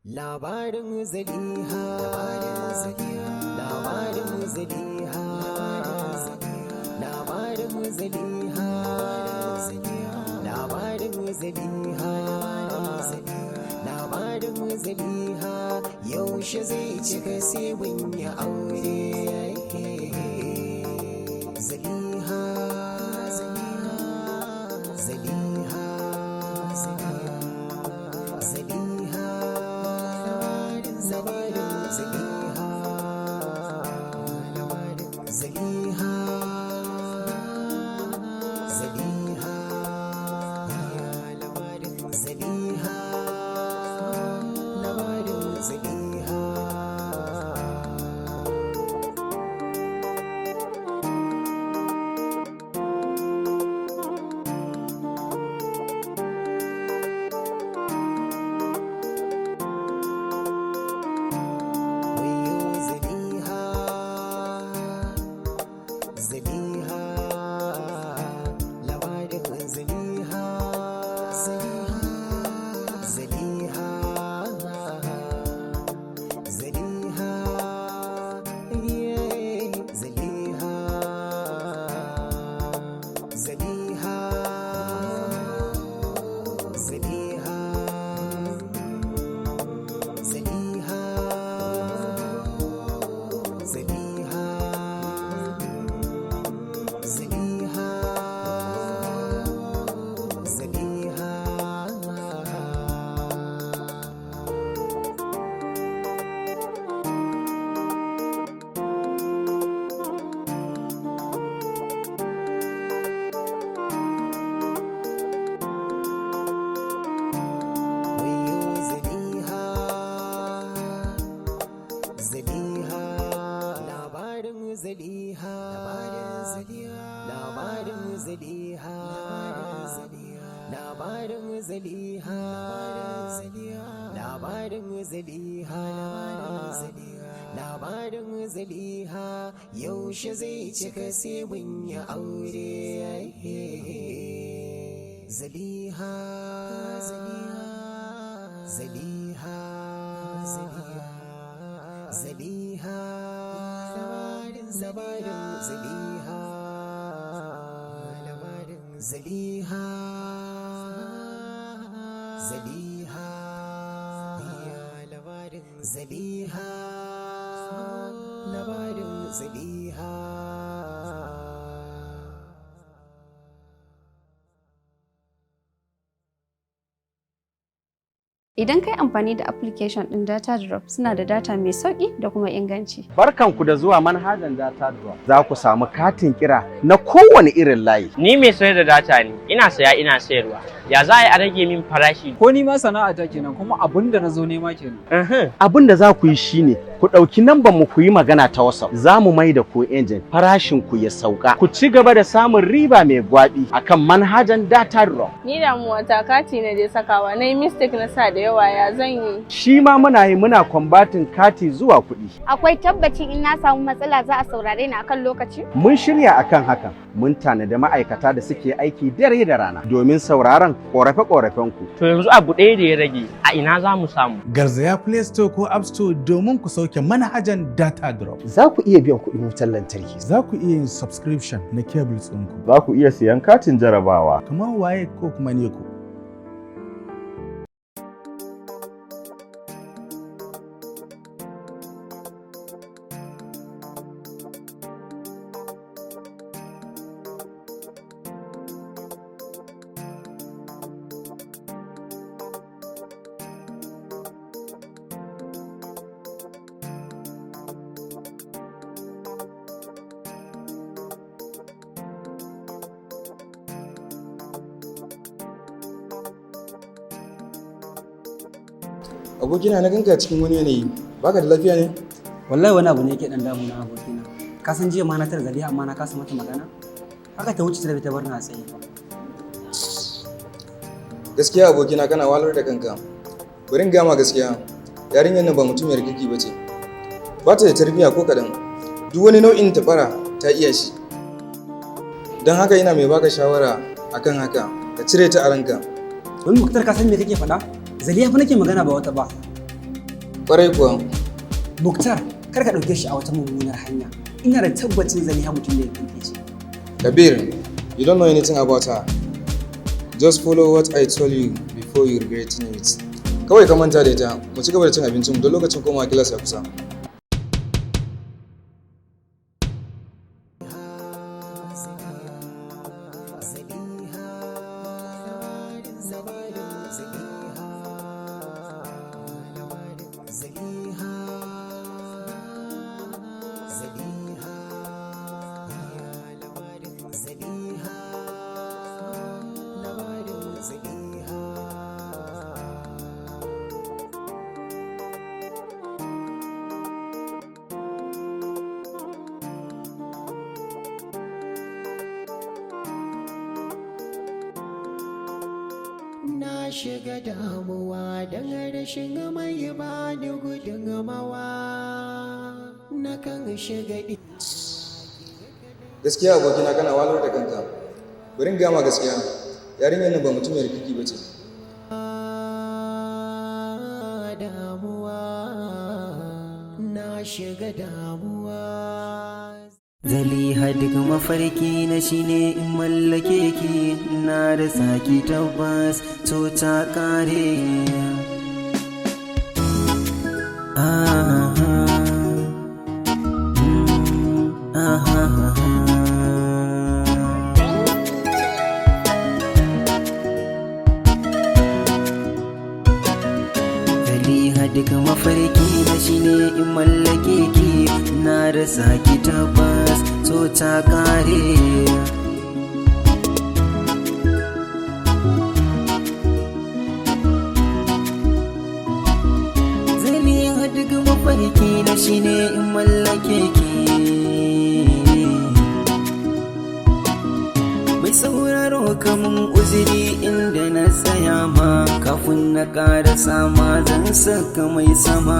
Labarin Zaliha, labarin Zaliha, labarin Zaliha, labarin Zaliha, labarin Zaliha, yaushe zai cika sai mun yi aure. Zaliha, Zaliha, Zaliha, labarin Zaliha, labarin Zaliha, Zaliha, labarin Zaliha, labarin Zaliha. Zaliha, labarin Zaliha, Zaliha, Zaliha, Zaliha, Zaliha, Zaliha, Zaliha, Zaliha. Zaliha, Zaliha. Wayo Zaliha, Zaliha, labarin Zaliha, labarin Zaliha, labarin Zaliha, labarin Zaliha, labarin Zaliha, yaushe zai cika sai mun yi aure. Zaliha, Zaliha, Zaliha, labarin Zaliha, labarin Zaliha, Zaliha, labarin Zaliha, labarin Zaliha. Idan kai amfani da application ɗin Data Drop suna da data mai sauƙi da kuma inganci. Barkanku da zuwa manhajan Data Drop. Za ku samu katin kira na kowane irin layi. Ni mai sayar da data ne, ina saya ina sayarwa. Ya za a rage min farashi? Ko ni ma sana'a ta kenan kuma abin da na zo nema kenan. Abin da za ku yi shine ku ɗauki namban mu ku yi magana ta WhatsApp. Za mu mai da ku injin farashin ku ya sauka. Ku ci gaba da samun riba mai gwaɓi akan manhajan Data Drop. Ni damuwa ta kati na je sakawa na yi mistake na sa da yawa ya zan yi. Shi ma muna kwambatin kati zuwa kuɗi. Akwai tabbacin in na samu matsala za a saurare ni akan lokaci? Mun shirya akan hakan. Mun tanadi ma'aikata da suke aiki dare da rana domin sauraron ƙorafe-ƙorafen ku. To yanzu abu ɗaya da ya rage, a ina za mu samu? Garzaya Play Store ko App Store domin ku sauke manhajan Data Drop. Za ku iya biyan kuɗin wutar lantarki. Za ku iya yin subscription na cables ɗinku. Za ku iya siyan katin jarabawa. Kamar waye ko kuma ne ku. Abokina na ganka cikin wani yanayi, baka da lafiya ne? Wallahi wani abu ne yake dan damuna abokina. Ka san jiya ma na tar Zaliha amma na kasa mata magana? Haka ta wuce ta bar na tsaye. Gaskiya abokina kana walar da kanka. Bari in gama gaskiya, yarinyar nan ba mutumiyar kirki bace. Ba ta da tarbiyya ko kaɗan. Duk wani nau'in tabara ta iya shi. Don haka ina mai baka shawara akan haka, ka cire ta a ranka. Wani Muktar ka san me kake faɗa? Zaliha fa nake magana ba wata ba. Ƙwarai kuwa. Muktar, kar ka ɗauke shi a wata mummunar hanya. Ina da tabbacin Zaliha mutum da ya kirke shi. Kabir, you don't know anything about her. Just follow what I told you before you regretting it. Kawai ka manta da ita, mu ci gaba da cin abincin don lokacin komawa kilas ya kusa. Na shiga damuwa don rashin mai bani gudunmawa na kan shiga Gaskiya abokina kana walar da kanka. Bari in gama gaskiya. Yarinyar nan ba mutum mai rikiki ba ce. damuwa na shiga damuwa. Zaliha duk mafarki na shine in mallake ki na da saki tabbas to ta kare. Zaliha duk mafarki na shine in mallake ki na da saki tabbas so ta kare. Zaliha duk mafarki na shine in mallake ki. Mai sauraro kamun uzuri inda na tsaya ma kafin na karasa ma zan saka mai sama.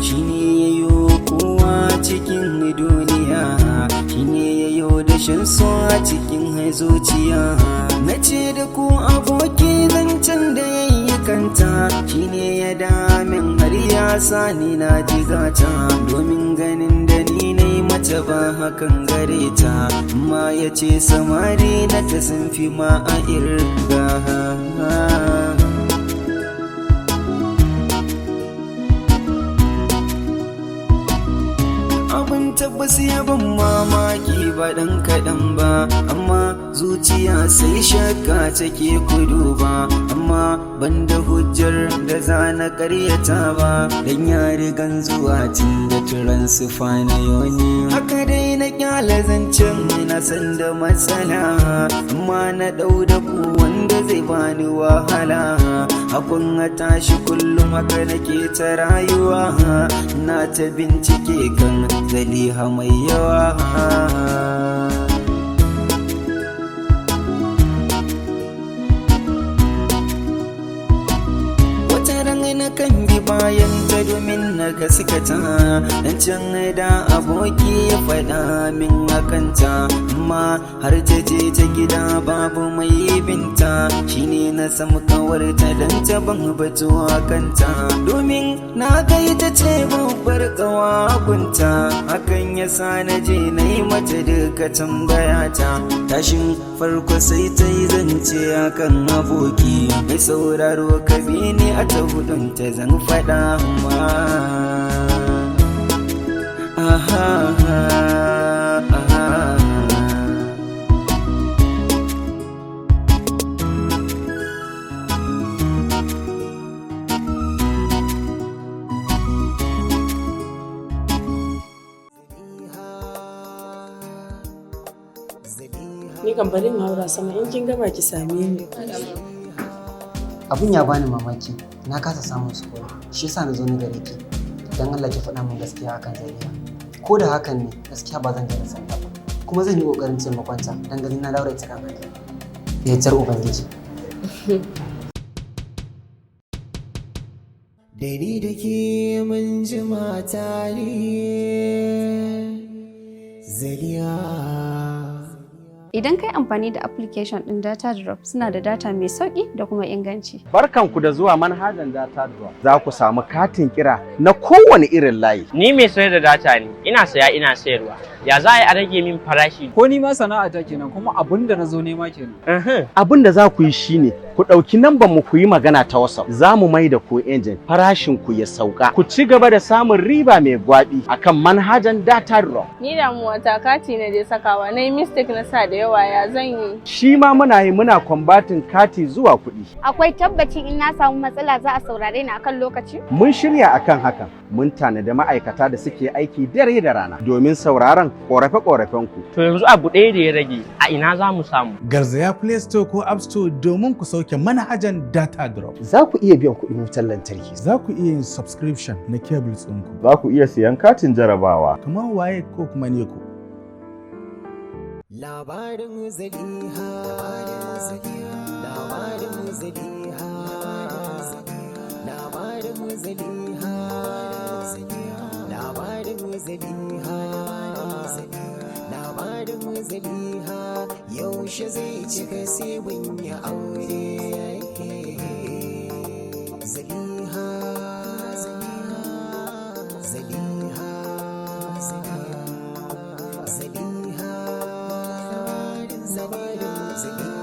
Shine yayo kowa cikin duniya, shine yayo da shan so a cikin zuciya. Na ce da ku aboki zancen da yayi kanta, shine ya damin har ya sani na jigata. Domin ganin da ni nai mace ba hakan gare ta, amma ya ce samari na ta sun fi ma a irga. Abin tabbas ya ban mamaki ba ɗan kaɗan ba, amma zuciya sai shakka take kudu ba. Amma ban da hujjar da za na ƙaryata ba, dan ya rigan zuwa tun da turan sufa na yoni. Haka dai na kyala zancen na san da matsala, amma na ɗau da ku wanda zai bani wahala. Hakun a tashi kullum haka nake ta rayuwa, na ta bincike kan Zaliha mai yawa. Wata ran na kan bi bayan ta domin na gaskata, dan can da aboki ya faɗa min akanta. Amma har ta je ta gida babu mai binta, shine na sam kawarta dan ta ban batu kanta. Domin na ga ita ce babbar kawagunta, hakan ya sa na je na yi mata duka tambayata. Tashin farko sai ta yi zance akan aboki, mai sauraro ka bi ni a ta hudunta zan faɗa ma. Ni kan bari in haura sama, in kin gama ki same ni. Abun ya bani mamaki, na kasa samun sukuni, shi yasa na zo ni gare ki. Dan Allah ki faɗa min gaskiya akan Zaliha. Ko da hakan ne, gaskiya ba zan jira sanda ba. Kuma zan yi kokarin taimakonta dan ganin na daure ta kan hanya. Da yardar Ubangiji. Da ni da ke mun jima tare Zaliha Idan kai amfani da application ɗin Data Drop suna da data mai sauƙi da kuma inganci. Barkanku da zuwa manhajar Data Drop. Za ku samu katin kira na kowane irin layi. Ni mai sayar da data ne, ina saya ina sayarwa. Ya za a rage min farashi? Ko ni ma sana'ata kenan kuma abin da na zo nema kenan. Abin da za ku yi shine ku ɗauki namban mu ku yi magana ta WhatsApp. Za mu mai da ku injin farashin ku ya sauka. Ku ci gaba da samun riba mai gwaɓi akan manhajar Data Drop. Ni damuwa ta kati na je sakawa, na yi mistake na sa da yawa ya zan yi. Shi ma muna kwambatin kati zuwa kuɗi. Akwai tabbacin in na samu matsala za a saurare ni akan lokaci? Mun shirya akan hakan. Mun tanadi ma'aikata da suke aiki dare da rana domin sauraron ƙorafe-ƙorafenku. To yanzu abu ɗaya da ya rage, a ina za mu samu? Garzaya Play Store ko App Store domin ku sauke manhajan Data Drop. Za ku iya biyan kuɗin wutar lantarki. Za ku iya yin subscription na cables ɗinku. Za ku iya siyan katin jarabawa. Kamar waye ko kuma ne ku. Labarin Zaliha, labarin Zaliha, labarin Zaliha, labarin Zaliha, labarin Zaliha, yaushe zai cika sai mun yi aure. Zaliha, Zaliha, Zaliha, Zaliha, labarin Zaliha.